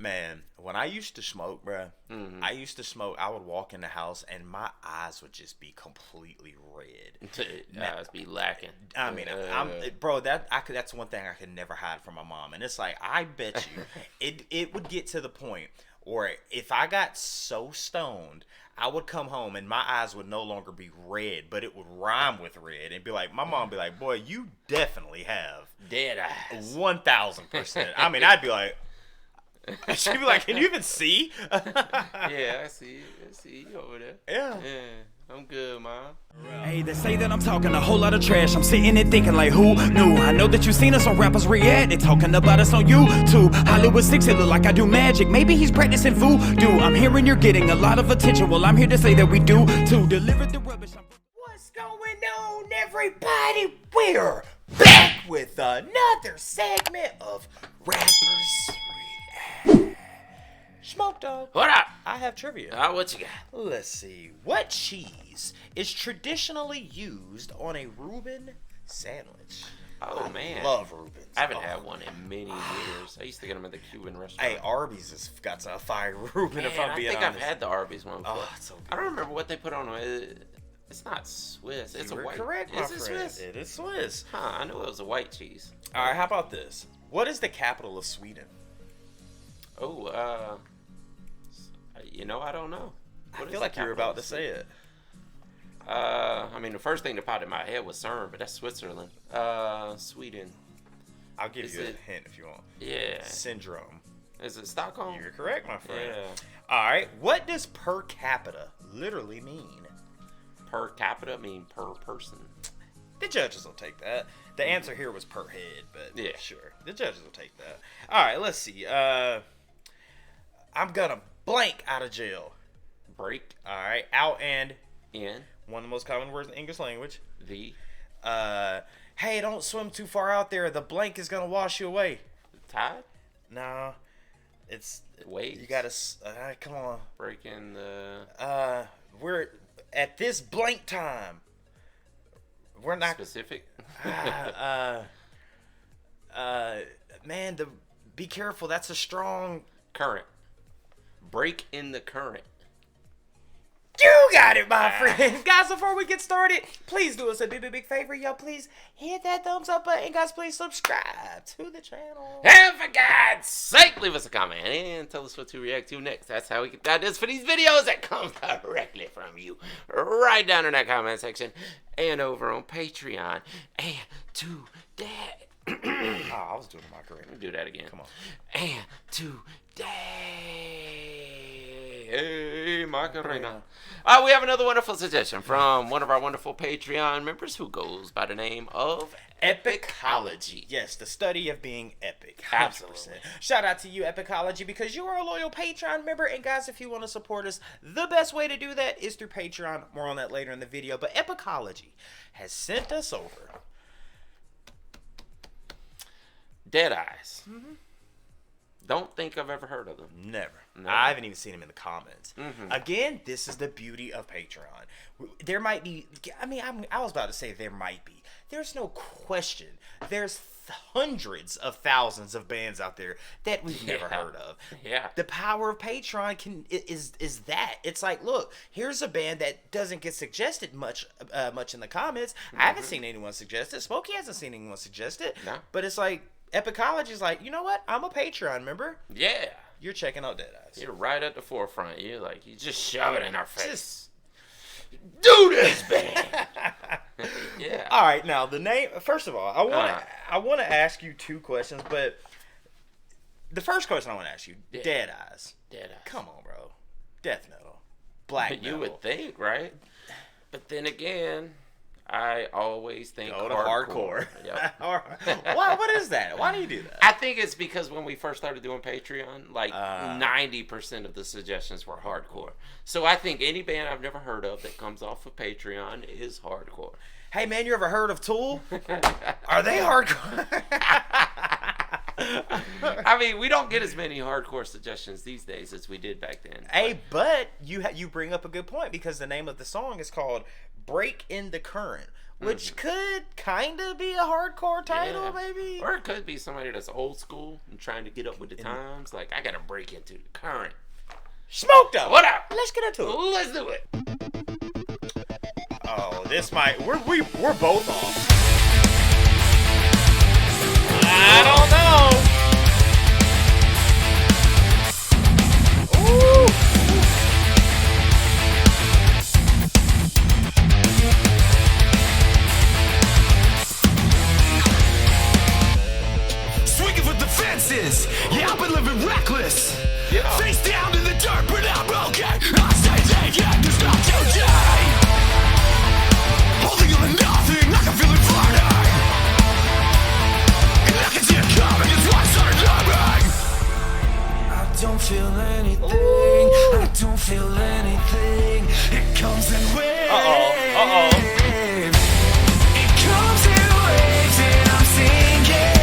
Man, when I used to smoke, bruh, I would walk in the house and my eyes would just be completely red. Eyes be lacking. I mean, that's one thing I could never hide from my mom. And it's like, I bet you, it would get to the point where if I got so stoned, I would come home and my eyes would no longer be red, but it would rhyme with red. And be like, my mom would be like, boy, you definitely have dead eyes. 1,000%. I mean, I'd be like, she'd be like, can you even see? Yeah, I see you over there. Yeah. I'm good, Mom. Hey, they say that I'm talking a whole lot of trash. I'm sitting there thinking like, who knew? I know that you've seen us on Rappers React. They talking about us on YouTube. Hollywood 6, it look like I do magic. Maybe he's practicing voodoo. I'm hearing you're getting a lot of attention. Well, I'm here to say that we do to deliver the rubbish. What's going on, everybody? We're back with another segment of Rappers React. Smoke Dog. What up? I have trivia. What you got? Let's see. What cheese is traditionally used on a Reuben sandwich? Oh, man. Love Reubens. I haven't had one in many years. I used to get them at the Cuban restaurant. Hey, Arby's has got a fire Reuben, Man, if I'm being honest. I think I've had the Arby's one before. Oh, it's so good. I don't remember what they put on it. It's not Swiss. It's You a were white. correct, my Is it friend. Swiss? It is Swiss. Huh, I knew it was a white cheese. All right, how about this? What is the capital of Sweden? Oh, I don't know. I feel like you were about to say it. I mean, the first thing that popped in my head was CERN, but that's Switzerland. Sweden. I'll give Is you a it- hint if you want. Yeah. Syndrome. Is it Stockholm? You're correct, my friend. Yeah. All right, what does per capita literally mean? Per capita mean per person. The judges will take that. The answer here was per head, but Yeah. sure. The judges will take that. All right, let's see. I'm gonna blank out of jail. Break All right, out and in one of the most common words in the English language. the Hey, don't swim too far out there. The blank is gonna wash you away. tide. No, it's Waves. You gotta come on. Breaking the We're at this blank time. We're not specific. man. Be careful. That's a strong. Current. Break in the current. You got it, my friend. Guys, before we get started, please do us a big favor, y'all. Please hit that thumbs up button. Guys, please subscribe to the channel. And for God's sake, leave us a comment and tell us what to react to next. That's how we get ideas for these videos. That comes directly from you. Right down in that comment section and over on Patreon. And today... I was doing my career. Do that again. Come on. And today... Hey, Macarena. We have another wonderful suggestion from one of our wonderful Patreon members who goes by the name of Epicology. Yes, the study of being epic. 100%. Absolutely. Shout out to you, Epicology, because you are a loyal Patreon member. And guys, if you want to support us, the best way to do that is through Patreon. More on that later in the video. But Epicology has sent us over Dead Eyes. Don't think I've ever heard of them. Never. No. I haven't even seen them in the comments. Again, this is the beauty of Patreon. There might be, I was about to say there might be. There's no question. There's hundreds of thousands of bands out there that we've never heard of. Yeah. The power of Patreon is that. It's like, look, here's a band that doesn't get suggested much in the comments. I haven't seen anyone suggest it. Smokey hasn't seen anyone suggest it. No. But it's like, Epicology is like, you know what? I'm a Patreon member. Yeah. You're checking out Dead Eyes. You're right at the forefront. You're like, you just shove it in our face. Do this, band. Yeah. All right, now the name. First of all, I want to ask you two questions, but the first question I want to ask you, Dead Eyes. Dead Eyes. Come on, bro. Death metal, black metal. You would think, right? But then again, I always think Go to hardcore. hardcore. Yep. Why? What is that? Why do you do that? I think it's because when we first started doing Patreon, like 90% of the suggestions were hardcore. So I think any band I've never heard of that comes off of Patreon is hardcore. Hey, man, you ever heard of Tool? Are they hardcore? I mean, we don't get as many hardcore suggestions these days as we did back then. Hey, but you bring up a good point because the name of the song is called Break in the Current, which could kind of be a hardcore title, maybe. Or it could be somebody that's old school and trying to get up with the times. Like, I gotta break into the current. Smoked up. What up? Let's get into it. Let's do it. Oh, this might. We're both off. I don't know. Ooh. Swinging for the fences. Yeah, I've been living reckless. Yeah. Face down in the dirt, but I'm okay. I stay taken, it's not today. Holding on to nothing, I can feel it burning. And I can see it coming, it's why I started living. I don't feel anything. I don't feel anything. It comes in waves. It comes in waves and I'm sinking.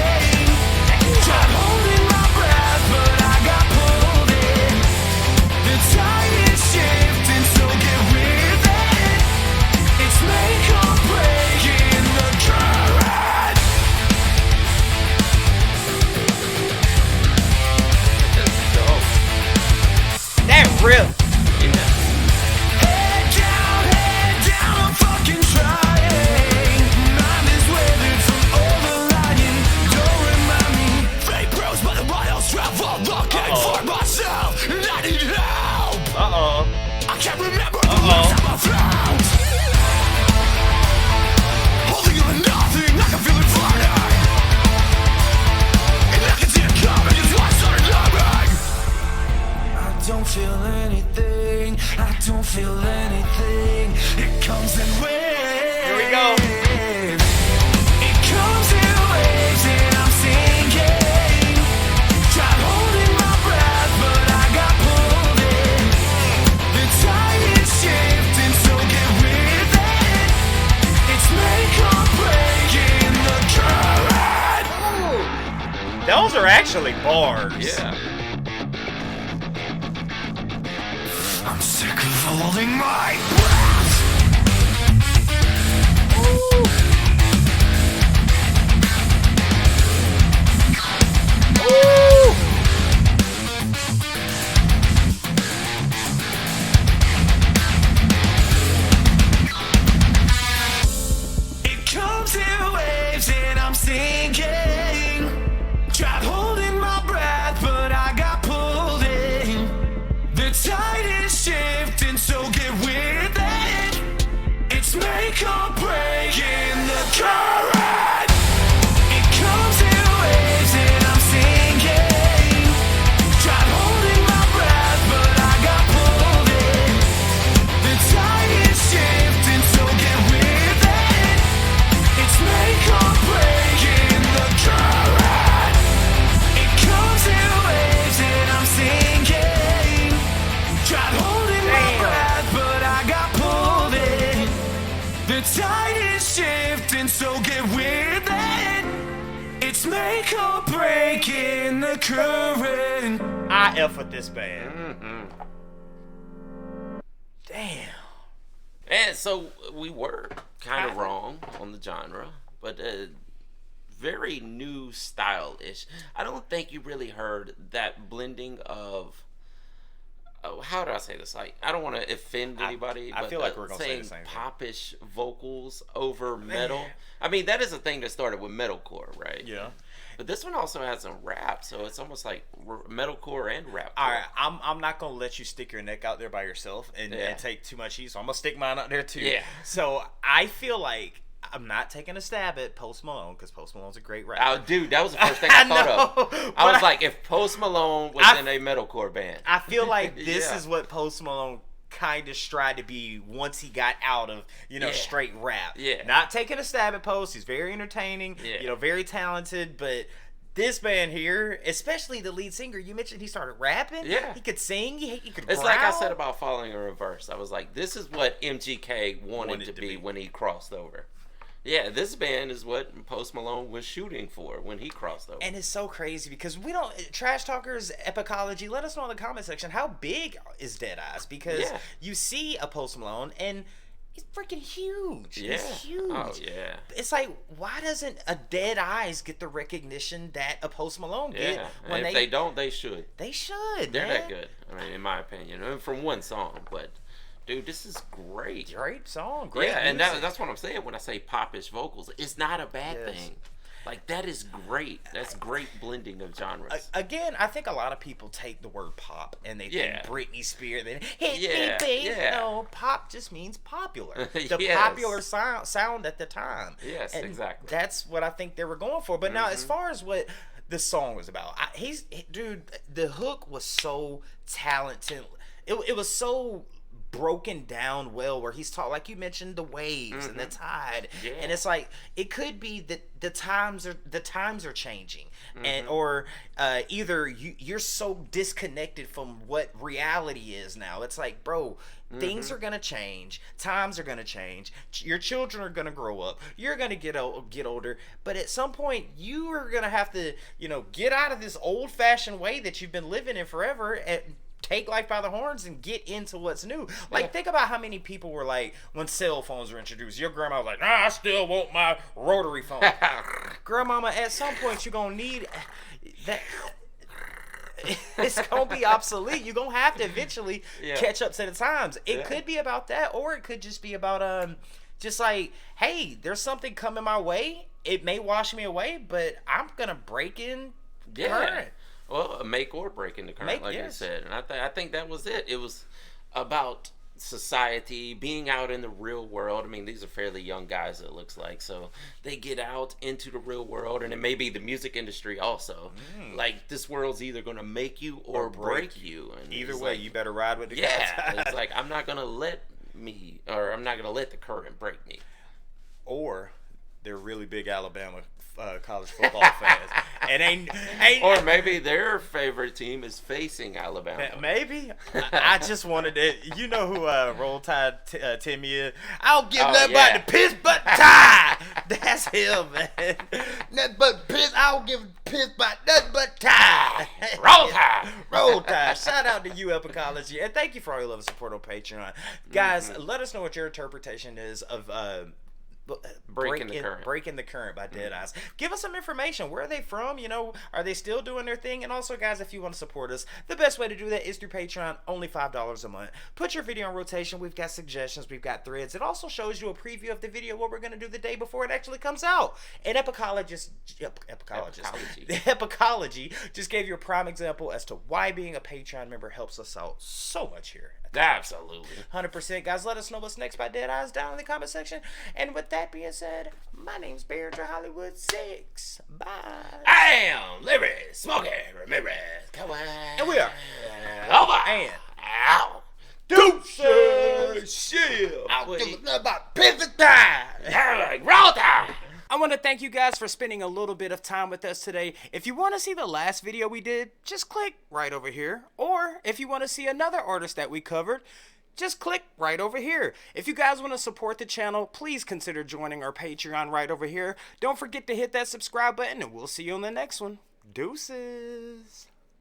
Tried holding my breath, but I got pulled in. The tide is shifting, so get with it. It's make or break in the current. That rip. Head down, I'm fucking trying. Mind is weathered from overlying. Don't remind me. Fate bros by the miles travel, looking for myself. And I need help. I can't remember the last time I found. Holding on to nothing, I can feel it burning. And I can see it coming, it's why I started living. I don't feel anything. I don't feel anything. It comes in waves. Here we go. It comes in waves and I'm sinking. Tried holding my breath, but I got pulled in. The tide is shifting, so get with it. It's make or break in the current. Those are actually bars. Yeah. I'm sick of holding my breath. It comes in waves and I'm sinking. Tried holding my breath, but I got pulled in. The tide is shifting, so get with it. It's make or break in the current. It comes in waves and I'm sinking. Tried holding my breath, but I got pulled in. The tide is shifting, so get with it. It's make or break in the current. It comes in waves and I'm sinking. Tried holding my breath, but I got pulled in. The tide is shifting, so get with it. It's make or break in the current. I F with this band. Damn. And so we were kind of wrong on the genre, but very new style-ish. I don't think you really heard that blending of. Oh, how do I say this? Like, I don't want to offend anybody, I but feel like we're gonna say the saying same thing. popish vocals over metal. I mean, that is a thing that started with metalcore, right? Yeah. But this one also has some rap, so it's almost like metalcore and rap. All right, I'm not gonna let you stick your neck out there by yourself and take too much heat, so I'm gonna stick mine out there too. Yeah. So I feel like I'm not taking a stab at Post Malone because Post Malone's a great rapper. Oh, dude, that was the first thing I thought of. I was like, if Post Malone was in a metalcore band. I feel like this Yeah. is what Post Malone kind of tried to be once he got out of, straight rap. Yeah. Not taking a stab at Post. He's very entertaining, Yeah. Very talented, but this band here, especially the lead singer, you mentioned he started rapping. Yeah. He could sing. He could It's growl. like I said about Following in Reverse. I was like, this is what MGK wanted to be when he crossed over. Yeah, this band is what Post Malone was shooting for when he crossed over. And it's so crazy because we don't Trash Talkers Epicology. Let us know in the comment section how big is Dead Eyes, because you see a Post Malone and He's freaking huge. Yeah. He's huge. Oh, yeah. It's like, why doesn't a Dead Eyes get the recognition that a Post Malone get? Yeah. When And if they don't, they should. They should. They're man. that good. I mean, in my opinion, from one song, but. Dude, this is great. Great song. Great Yeah, and music. that's what I'm saying when I say popish vocals. It's not a bad Yes. thing. Like, that is great. That's great blending of genres. Again, I think a lot of people take the word pop and they Yeah. think Britney Spears. They hit Yeah, me, baby. yeah. No, pop just means popular. The Yes. popular sound at the time. Yes, And exactly. That's what I think they were going for. But now, Mm-hmm. as far as what the song was about, dude, the hook was so talented. It was so broken down well, where he's taught, like you mentioned, the waves and the tide, Yeah. and it's like it could be that the times are changing, and or either you're so disconnected from what reality is now. It's like, bro, things are gonna change, times are gonna change, your children are gonna grow up, you're gonna get older, but at some point you are gonna have to, get out of this old-fashioned way that you've been living in forever and take life by the horns and get into what's new. Like, think about how many people were like, when cell phones were introduced, your grandma was like, nah, I still want my rotary phone. Grandmama, at some point you're gonna need that. It's gonna be obsolete. You're gonna have to eventually catch up to the times. It could be about that, or it could just be about just like, hey, there's something coming my way. It may wash me away, but I'm gonna break in current. Well, a make or break in the current, like you said. And I think that was it. It was about society, being out in the real world. I mean, these are fairly young guys, it looks like. So they get out into the real world, and it may be the music industry also. Like, this world's either going to make you or break you. And either way, you better ride with the yeah, it's like, I'm not going to let the current break me. Or they're really big Alabama college football fans, and ain't or maybe their favorite team is facing Alabama. Maybe. I just wanted to, who Roll Tide Timmy is. I don't give nothing but the piss but tie. That's him, man. Nothing but piss. I don't give a piss about nothing but tie. Roll Tide. Roll Tide. Shout out to you, Epicology, and thank you for all your love and support on Patreon, guys. Let us know what your interpretation is of Breaking the Current by Dead Eyes. Give us some information. Where are they from? Are they still doing their thing? And also, guys, if you want to support us, the best way to do that is through Patreon. Only $5 a month. Put your video on rotation. We've got suggestions. We've got threads. It also shows you a preview of the video, what we're going to do the day before it actually comes out. And the Epicology just gave you a prime example as to why being a Patreon member helps us out so much here. Absolutely. 100%. Guys, let us know what's next by Dead Eyes down in the comment section. And with that being said, my name's Beardra Hollywood 6. Bye. I am Larry Smokey Ramirez. Come on. And we are over. And out. Deuces. Shit. Out. Give us nothing about pivot time. Roll Tide. I want to thank you guys for spending a little bit of time with us today. If you want to see the last video we did, just click right over here. Or if you want to see another artist that we covered, just click right over here. If you guys want to support the channel, please consider joining our Patreon right over here. Don't forget to hit that subscribe button, and we'll see you on the next one. Deuces.